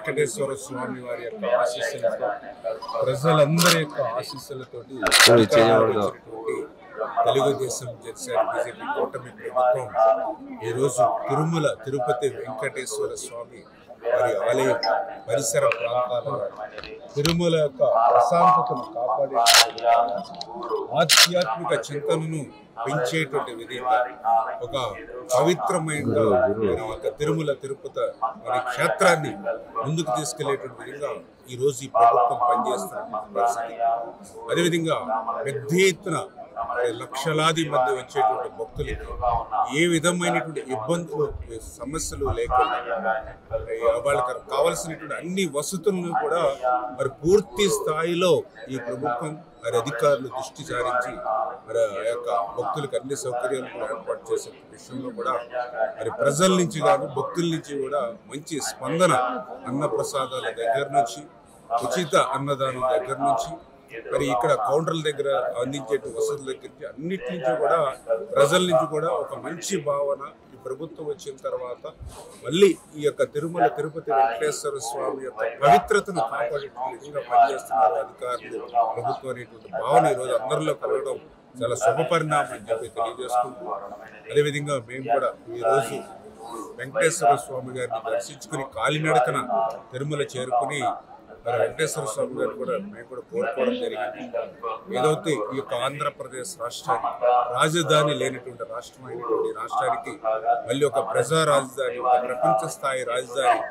వెంకటేశ్వర స్వామి వారి యొక్క ఆశీస్సులతో ప్రజలందరి యొక్క ఆశీస్సులతోటి తెలుగుదేశం జనసేన బీజేపీ కూటమి ప్రభుత్వం ఈరోజు తిరుమల తిరుపతి వెంకటేశ్వర స్వామి వారి ఆలయం పరిసర ప్రాంతాలలో తిరుమల యొక్క ప్రశాంతతను కాపాడే ఆధ్యాత్మిక చింతనను పెంచేటువంటి విధంగా ఒక పవిత్రమైన తిరుమల తిరుపతి అనే క్షేత్రాన్ని ముందుకు తీసుకెళ్లేటువంటి విధంగా ఈ రోజు ఈ ప్రభుత్వం పనిచేస్తున్న పరిస్థితి. అదేవిధంగా పెద్ద ఎత్తున లక్షలాది మంది వచ్చేటువంటి భక్తులకి ఏ విధమైనటువంటి ఇబ్బందులు సమస్యలు లేకుండా వాళ్ళకి కావలసినటువంటి అన్ని వసతులను కూడా మరి పూర్తి స్థాయిలో ఈ ప్రభుత్వం మరి అధికారులు దృష్టి సారించి మరి ఆ యొక్క భక్తులకు అన్ని సౌకర్యాలు కూడా ఏర్పాటు చేసే విషయంలో కూడా మరి ప్రజల నుంచి కానీ భక్తుల నుంచి కూడా మంచి స్పందన, అన్న ప్రసాదాల దగ్గర నుంచి ఉచిత అన్నదానం దగ్గర నుంచి మరి ఇక్కడ కౌంటర్ల దగ్గర అందించే వసతుల దగ్గర నుంచి అన్నిటి నుంచి కూడా ప్రజల నుంచి కూడా ఒక మంచి భావన ఈ ప్రభుత్వం వచ్చిన తర్వాత మళ్ళీ ఈ యొక్క తిరుమల తిరుపతి వెంకటేశ్వర స్వామి యొక్క పవిత్రతను కాపాడే విధంగా పనిచేస్తున్నారు అధికారులు, ప్రభుత్వం అనేటువంటి భావన ఈరోజు అందరిలో కలగడం చాలా శుభ పరిణామం అని చెప్పి తెలియజేసుకుంటూ, అదేవిధంగా మేము కూడా ఈరోజు వెంకటేశ్వర స్వామి గారిని దర్శించుకుని కాలినడకన తిరుమల చేరుకుని మరి వెంకటేశ్వర స్వామి గారు కూడా మేము కూడా కోరుకోవడం జరిగింది. ఏదైతే ఈ యొక్క ఆంధ్రప్రదేశ్ రాష్ట్రానికి రాజధాని లేనటువంటి రాష్ట్రం అయినటువంటి రాష్ట్రానికి మళ్ళీ ఒక ప్రజా రాజధాని, ఒక ప్రపంచ స్థాయి రాజధాని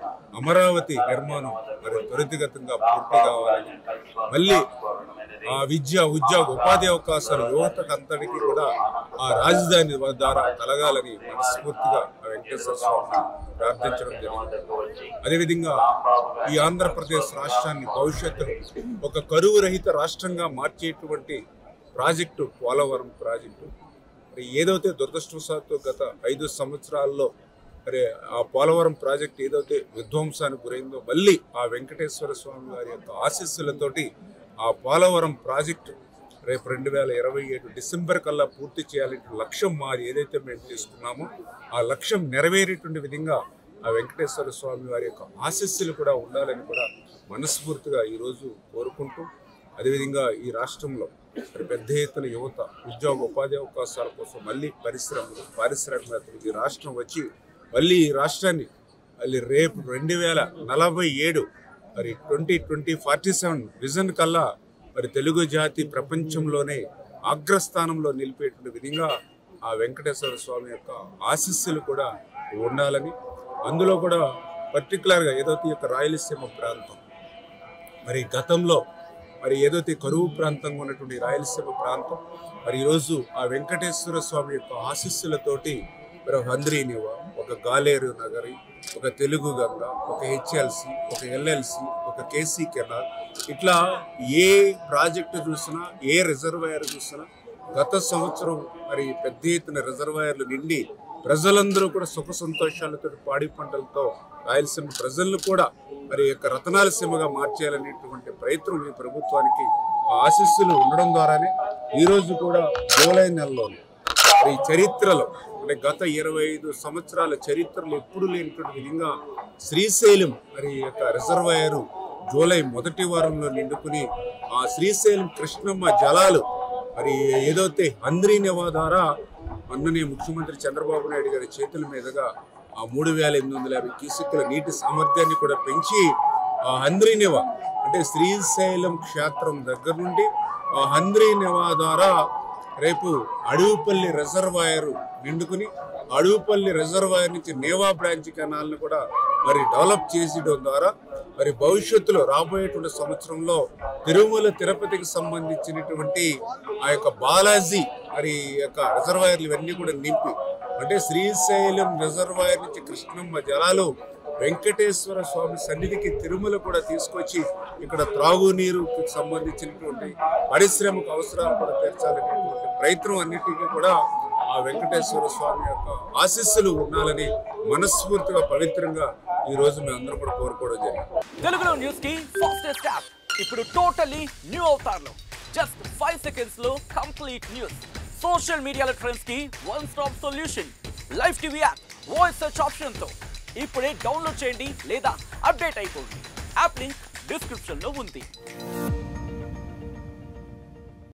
అమరావతి నిర్మాణం మరి త్వరితగతంగా పూర్తి కావాలని, మళ్ళీ ఆ విద్య, ఉద్యోగ, ఉపాధి అవకాశాలు యువతకు అంతటికీ కూడా ఆ రాజధాని ద్వారా కలగాలని మనస్ఫూర్తిగా వెంకటేశ్వర స్వామిని ప్రార్థించడం జరిగింది. అదేవిధంగా ఈ ఆంధ్రప్రదేశ్ రాష్ట్రాన్ని భవిష్యత్తులో ఒక కరువు రహిత రాష్ట్రంగా మార్చేటువంటి ప్రాజెక్టు పోలవరం ప్రాజెక్టు మరి ఏదైతే దురదృష్టవశాత్తు గత 5 సంవత్సరాల్లో మరి ఆ పోలవరం ప్రాజెక్టు ఏదైతే విధ్వంసానికి గురైందో మళ్ళీ ఆ వెంకటేశ్వర స్వామి వారి యొక్క ఆశీస్సులతోటి ఆ పోలవరం ప్రాజెక్టు రేపు 2027 డిసెంబర్ కల్లా పూర్తి చేయాలనే లక్ష్యం మాది ఏదైతే మేము తీసుకున్నామో ఆ లక్ష్యం నెరవేరేటువంటి విధంగా ఆ వెంకటేశ్వర స్వామి వారి యొక్క ఆశీస్సులు కూడా ఉండాలని కూడా మనస్ఫూర్తిగా ఈరోజు కోరుకుంటూ, అదేవిధంగా ఈ రాష్ట్రంలో మరి పెద్ద ఎత్తున యువత ఉద్యోగ ఉపాధి అవకాశాల కోసం మళ్ళీ పారిశ్రామికవేత్తలు ఈ రాష్ట్రం వచ్చి మళ్ళీ ఈ రాష్ట్రాన్ని మళ్ళీ రేపు 2047 మరి 2047 విజన్ కల్లా మరి తెలుగు జాతి ప్రపంచంలోనే అగ్రస్థానంలో నిలిపేటువంటి విధంగా ఆ వెంకటేశ్వర స్వామి యొక్క ఆశీస్సులు కూడా ఉండాలని, అందులో కూడా పర్టికులర్గా ఏదైతే యొక్క రాయలసీమ ప్రాంతం మరి గతంలో మరి ఏదైతే కరువు ప్రాంతంగా ఉన్నటువంటి రాయలసీమ ప్రాంతం మరి ఈరోజు ఆ వెంకటేశ్వర స్వామి యొక్క ఆశీస్సులతోటి మరి ఒక హంద్రీనివ, ఒక గాలేరు నగరి, ఒక తెలుగు గంగ, ఒక హెచ్ఎల్సి, ఒక ఎల్ఎల్సి, ఒక కేసీ కెనాల్, ఇట్లా ఏ ప్రాజెక్టు చూసినా ఏ రిజర్వాయర్ చూసినా గత సంవత్సరం మరి పెద్ద ఎత్తున రిజర్వాయర్లు నిండి ప్రజలందరూ కూడా సుఖ సంతోషాలతో పాడి పంటలతో రాయలసీమ ప్రజలను కూడా మరి యొక్క రతనాల సీమగా మార్చేయాలనేటువంటి ప్రయత్నం ఈ ప్రభుత్వానికి ఆశీస్సులు ఉండడం ద్వారానే ఈరోజు కూడా జూలై నెలలోనే ఈ చరిత్రలో అంటే గత 25 సంవత్సరాల చరిత్రలో ఎప్పుడు లేనటువంటి విధంగా శ్రీశైలం మరి యొక్క రిజర్వాయర్ జూలై మొదటి వారంలో నిండుకుని ఆ శ్రీశైలం కృష్ణమ్మ జలాలు మరి ఏదైతే హంద్రీనివా ద్వారా మొన్ననే ముఖ్యమంత్రి చంద్రబాబు నాయుడు గారి చేతుల మీదుగా ఆ 3850 క్యూసెక్కుల నీటి సామర్థ్యాన్ని కూడా పెంచి ఆ హంద్రీనివా అంటే శ్రీశైలం క్షేత్రం దగ్గర నుండి ఆ హంద్రీనివా ద్వారా రేపు అడవిపల్లి రిజర్వాయర్ నిండుకుని అడవిపల్లి రిజర్వాయర్ నుంచి నేవా బ్రాంచ్ కెనాల్ని కూడా మరి డెవలప్ చేసేయడం ద్వారా మరి భవిష్యత్తులో రాబోయేటువంటి సంవత్సరంలో తిరుమల తిరుపతికి సంబంధించినటువంటి ఆ యొక్క బాలాజీ మరి యొక్క రిజర్వాయర్లు ఇవన్నీ కూడా నింపి అంటే శ్రీశైలం రిజర్వాయర్ నుంచి కృష్ణమ్మ జలాలు వెంకటేశ్వర స్వామి సన్నిధికి తిరుమల కూడా తీసుకొచ్చి ఇక్కడ త్రాగునీరుకి సంబంధించినటువంటి పరిశ్రమకు అవసరాలు కూడా తీర్చాలనేటువంటి ప్రయత్నం అన్నిటికీ కూడా ఆ వెంకటేశ్వర స్వామి యొక్క ఆశీస్సులు ఉండాలని మనస్ఫూర్తిగా పవిత్రంగా ఈ రోజు మేము అందరం కూడా కోరుకోవడం జరిగింది. తెలుగులో న్యూస్ కి ఫాస్టెస్ట్ యాప్ ఇప్పుడు టోటల్లీ న్యూ అవతార్లో జస్ట్ 5 seconds లో కంప్లీట్ న్యూస్, సోషల్ మీడియాలో ట్రెండ్స్ కి one stop solution, live TV app voice search option తో ఇప్పుడే డౌన్లోడ్ చేయండి లేదా అప్డేట్ అయిపోండి. యాప్ లింక్ డిస్క్రిప్షన్ లో ఉంది.